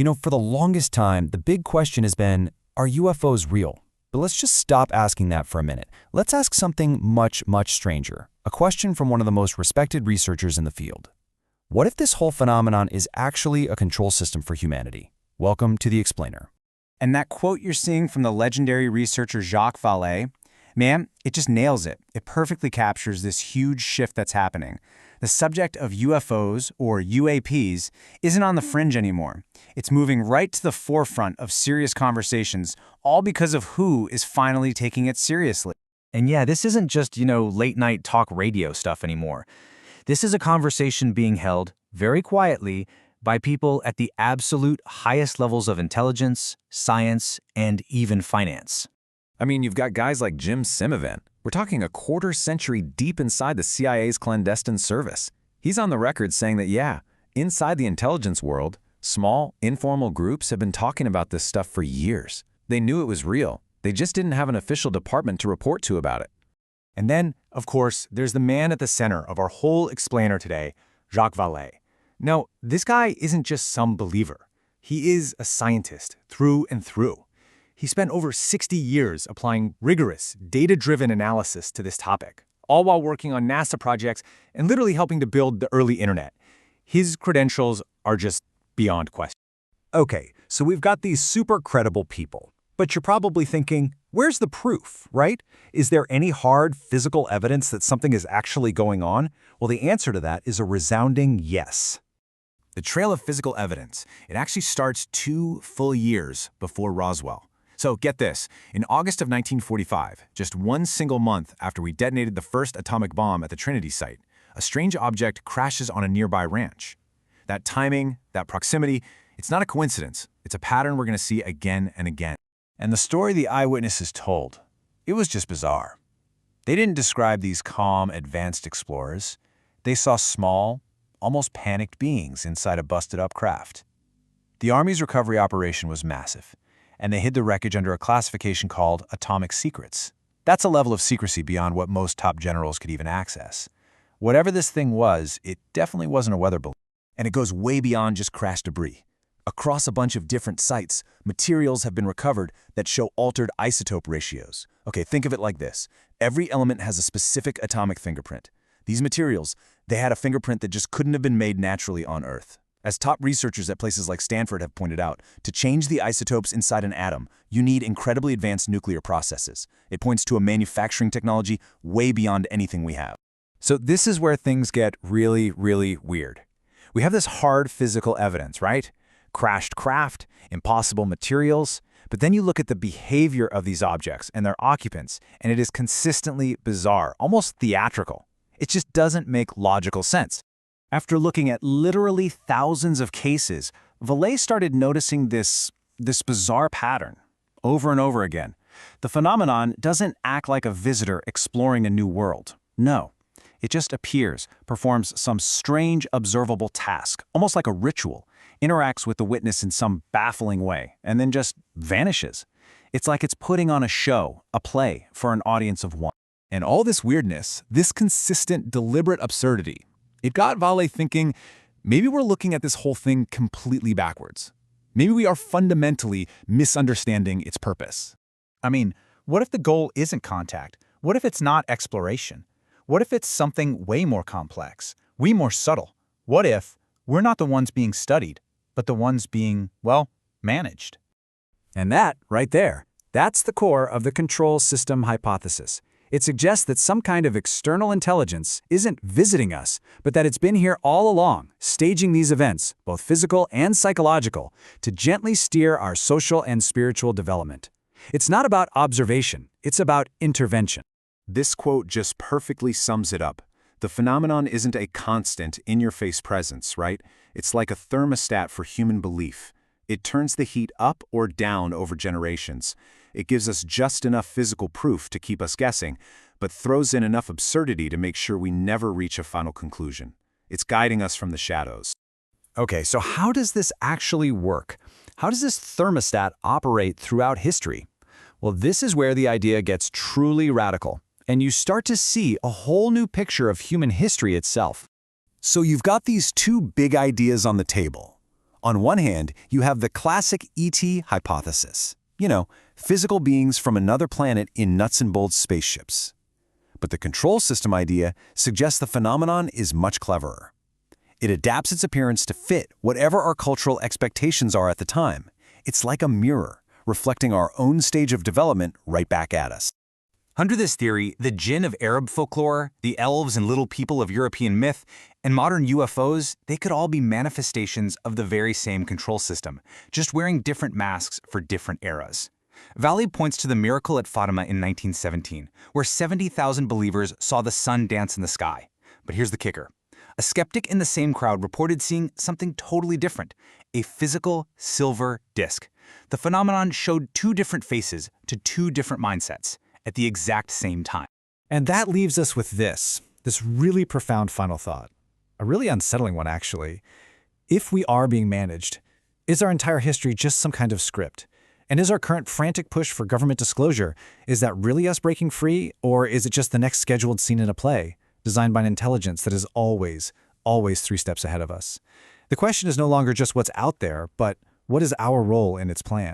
For the longest time, the big question has been, are UFOs real? But let's just stop asking that for a minute. Let's ask something much, much stranger. A question from one of the most respected researchers in the field. What if this whole phenomenon is actually a control system for humanity? Welcome to The Explainer. And that quote you're seeing from the legendary researcher Jacques Vallée, man, it just nails it. It perfectly captures this huge shift that's happening. The subject of UFOs, or UAPs, isn't on the fringe anymore. It's moving right to the forefront of serious conversations, all because of who is finally taking it seriously. And yeah, this isn't just, late-night talk radio stuff anymore. This is a conversation being held, very quietly, by people at the absolute highest levels of intelligence, science, and even finance. I mean, you've got guys like Jim Simavent. We're talking a quarter century deep inside the CIA's clandestine service. He's on the record saying that, yeah, inside the intelligence world, small, informal groups have been talking about this stuff for years. They knew it was real. They just didn't have an official department to report to about it. And then, of course, there's the man at the center of our whole explainer today, Jacques Vallée. Now, this guy isn't just some believer. He is a scientist through and through. He spent over 60 years applying rigorous, data-driven analysis to this topic, all while working on NASA projects and literally helping to build the early internet. His credentials are just beyond question. Okay, so we've got these super credible people. But you're probably thinking, where's the proof, right? Is there any hard physical evidence that something is actually going on? Well, the answer to that is a resounding yes. The trail of physical evidence, it actually starts 2 full years before Roswell. So get this, in August of 1945, just one single month after we detonated the first atomic bomb at the Trinity site, a strange object crashes on a nearby ranch. That timing, that proximity, it's not a coincidence. It's a pattern we're going to see again and again. And the story the eyewitnesses told, it was just bizarre. They didn't describe these calm, advanced explorers. They saw small, almost panicked beings inside a busted-up craft. The Army's recovery operation was massive, and they hid the wreckage under a classification called atomic secrets. That's a level of secrecy beyond what most top generals could even access. Whatever this thing was, it definitely wasn't a weather balloon. And it goes way beyond just crash debris. Across a bunch of different sites, materials have been recovered that show altered isotope ratios. Okay, think of it like this. Every element has a specific atomic fingerprint. These materials, they had a fingerprint that just couldn't have been made naturally on Earth. As top researchers at places like Stanford have pointed out, to change the isotopes inside an atom, you need incredibly advanced nuclear processes. It points to a manufacturing technology way beyond anything we have. So this is where things get really, really weird. We have this hard physical evidence, right? Crashed craft, impossible materials, but then you look at the behavior of these objects and their occupants, and it is consistently bizarre, almost theatrical. It just doesn't make logical sense. After looking at literally thousands of cases, Vallée started noticing this bizarre pattern over and over again. The phenomenon doesn't act like a visitor exploring a new world. No, it just appears, performs some strange observable task, almost like a ritual, interacts with the witness in some baffling way, and then just vanishes. It's like it's putting on a show, a play, for an audience of one. And all this weirdness, this consistent, deliberate absurdity, it got Vallée thinking, maybe we're looking at this whole thing completely backwards. Maybe we are fundamentally misunderstanding its purpose. I mean, what if the goal isn't contact? What if it's not exploration? What if it's something way more complex, way more subtle? What if we're not the ones being studied, but the ones being, well, managed? And that, right there, that's the core of the control system hypothesis. It suggests that some kind of external intelligence isn't visiting us, but that it's been here all along, staging these events, both physical and psychological, to gently steer our social and spiritual development. It's not about observation, it's about intervention. This quote just perfectly sums it up. The phenomenon isn't a constant, in-your-face presence, right? It's like a thermostat for human belief. It turns the heat up or down over generations. It gives us just enough physical proof to keep us guessing, but throws in enough absurdity to make sure we never reach a final conclusion. It's guiding us from the shadows. Okay, so how does this actually work? How does this thermostat operate throughout history? Well, this is where the idea gets truly radical, and you start to see a whole new picture of human history itself. So you've got these two big ideas on the table. On one hand, you have the classic ET hypothesis. Physical beings from another planet in nuts and bolts spaceships. But the control system idea suggests the phenomenon is much cleverer. It adapts its appearance to fit whatever our cultural expectations are at the time. It's like a mirror, reflecting our own stage of development right back at us. Under this theory, the jinn of Arab folklore, the elves and little people of European myth, and modern UFOs, they could all be manifestations of the very same control system, just wearing different masks for different eras. Vallée points to the miracle at Fatima in 1917, where 70,000 believers saw the sun dance in the sky. But here's the kicker. A skeptic in the same crowd reported seeing something totally different, a physical silver disk. The phenomenon showed two different faces to two different mindsets at the exact same time. And that leaves us with this really profound final thought. A really unsettling one, actually. If we are being managed, is our entire history just some kind of script? And is our current frantic push for government disclosure, is that really us breaking free, or is it just the next scheduled scene in a play, designed by an intelligence that is always 3 steps ahead of us? The question is no longer just what's out there, but what is our role in its plan?